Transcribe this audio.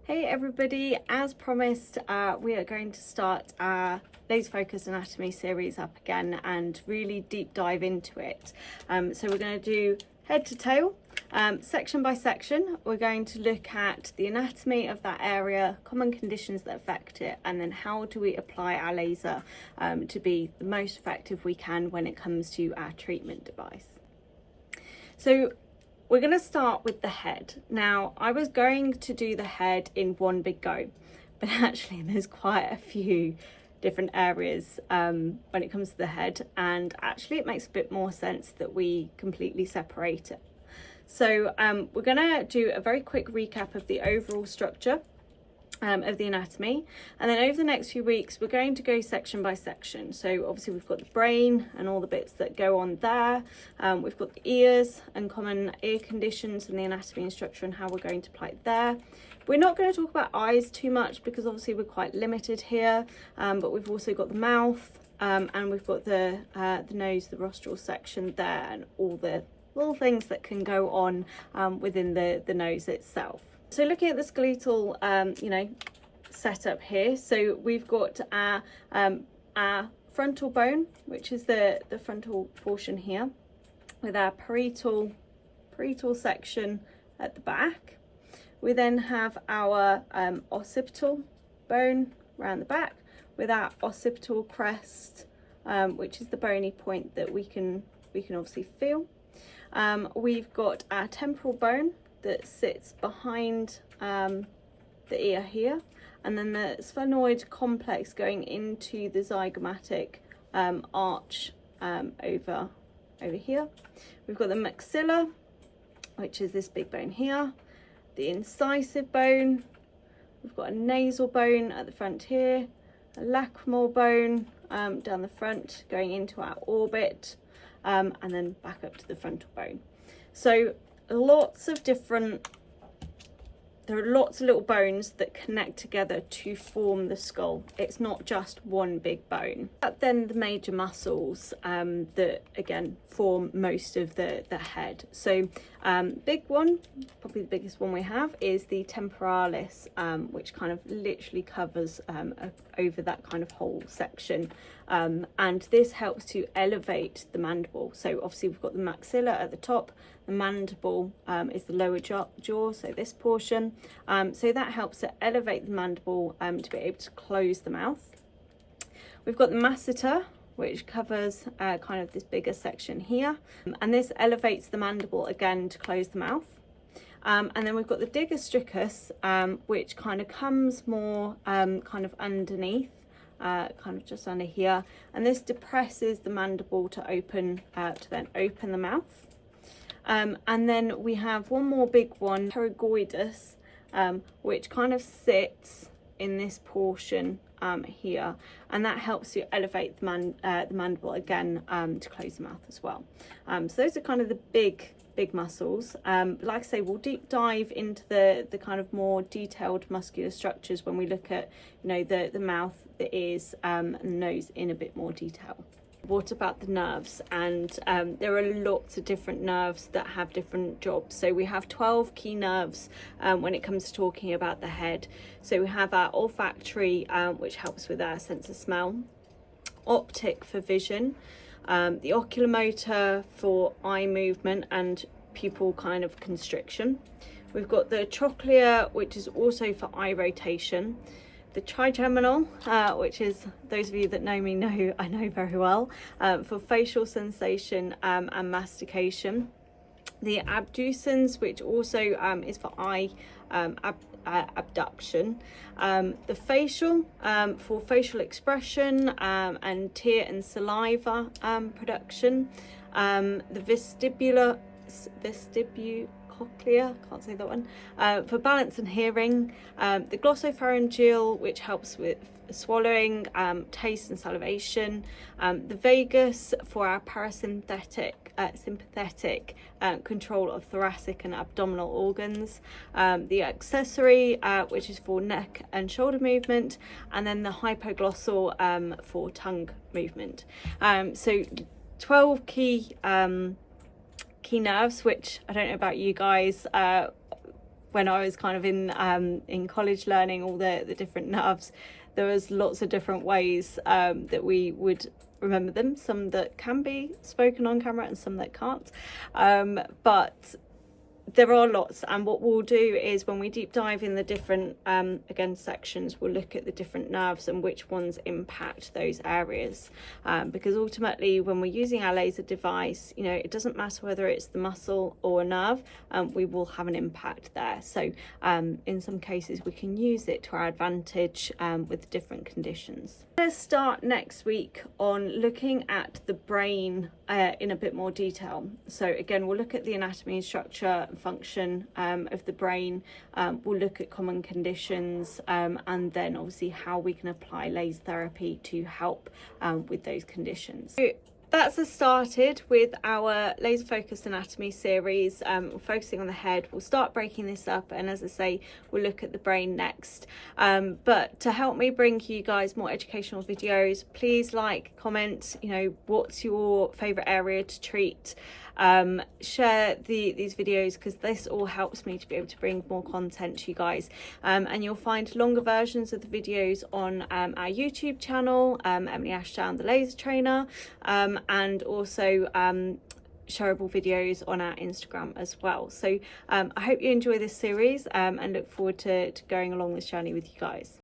Hey everybody, as promised, we are going to start our laser focused anatomy series up again and really deep dive into it. So we're going to do head to tail, section by section. We're going to look at the anatomy of that area, common conditions that affect it, and then how do we apply our laser to be the most effective we can when it comes to our treatment device. So we're going to start with the head. Now, I was going to do the head in one big go, but actually there's quite a few different areas when it comes to the head, and actually it makes a bit more sense that we completely separate it. So we're going to do a very quick recap of the overall structure of the anatomy, and then over the next few weeks we're going to go section by section. So obviously we've got the brain and all the bits that go on there, we've got the ears and common ear conditions and the anatomy and structure and how we're going to apply it there. We're not going to talk about eyes too much because obviously we're quite limited here, but we've also got the mouth and we've got the nose, the rostral section there, and all the little things that can go on within the nose itself. So looking at the skeletal, setup here, so we've got our frontal bone, which is the frontal portion here, with our parietal section at the back. We then have our occipital bone around the back, with our occipital crest, which is the bony point that we can obviously feel. We've got our temporal bone that sits behind the ear here, and then the sphenoid complex going into the zygomatic arch over here. We've got the maxilla, which is this big bone here, the incisive bone, we've got a nasal bone at the front here, a lacrimal bone down the front going into our orbit, and then back up to the frontal bone. So there are lots of little bones that connect together to form the skull. It's not just one big bone. But then the major muscles that again form most of the head. So big one, probably the biggest one we have, is the temporalis, which kind of literally covers over that kind of whole section. And this helps to elevate the mandible. So obviously we've got the maxilla at the top, the mandible is the lower jaw, so this portion. So that helps to elevate the mandible to be able to close the mouth. We've got the masseter, which covers kind of this bigger section here, and this elevates the mandible again to close the mouth. And then we've got the digastricus, which kind of comes more kind of underneath, kind of just under here, and this depresses the mandible to open to then open the mouth. And then we have one more big one, pterygoidus, which kind of sits in this portion here, and that helps to elevate the mandible again to close the mouth as well. So those are kind of the big muscles. Like I say, we'll deep dive into the kind of more detailed muscular structures when we look at the mouth, the ears, and the nose in a bit more detail. What about the nerves? And there are lots of different nerves that have different jobs. So we have 12 key nerves when it comes to talking about the head. So we have our olfactory, which helps with our sense of smell, optic for vision, the oculomotor for eye movement and pupil kind of constriction. We've got the trochlea, which is also for eye rotation, the trigeminal, which is, those of you that know me know I know very well, for facial sensation and mastication. The abducens, which also is for eye abduction. The facial, for facial expression and tear and saliva production. The vestibular cochlea, can't say that one, for balance and hearing. The glossopharyngeal, which helps with swallowing, taste and salivation. The vagus for our parasympathetic sympathetic control of thoracic and abdominal organs. The accessory, which is for neck and shoulder movement, and then the hypoglossal for tongue movement. So 12 key nerves, which I don't know about you guys, when I was kind of in college learning all the different nerves, there was lots of different ways that we would remember them, some that can be spoken on camera and some that can't, but there are lots. And what we'll do is when we deep dive in the different again sections, we'll look at the different nerves and which ones impact those areas, because ultimately when we're using our laser device, you know, it doesn't matter whether it's the muscle or a nerve, we will have an impact there. So in some cases we can use it to our advantage with different conditions. I'm going to start next week on looking at the brain in a bit more detail. So again, we'll look at the anatomy and structure and function of the brain. We'll look at common conditions, and then obviously how we can apply laser therapy to help with those conditions. So that's us started with our laser focused anatomy series. We're focusing on the head. We'll start breaking this up, and as I say, we'll look at the brain next. But to help me bring you guys more educational videos, please like, comment, you know, what's your favorite area to treat. Share these videos, because this all helps me to be able to bring more content to you guys, and you'll find longer versions of the videos on our YouTube channel, Emily Ashdown the Laser Trainer, and also shareable videos on our Instagram as well. So I hope you enjoy this series, and look forward to going along this journey with you guys.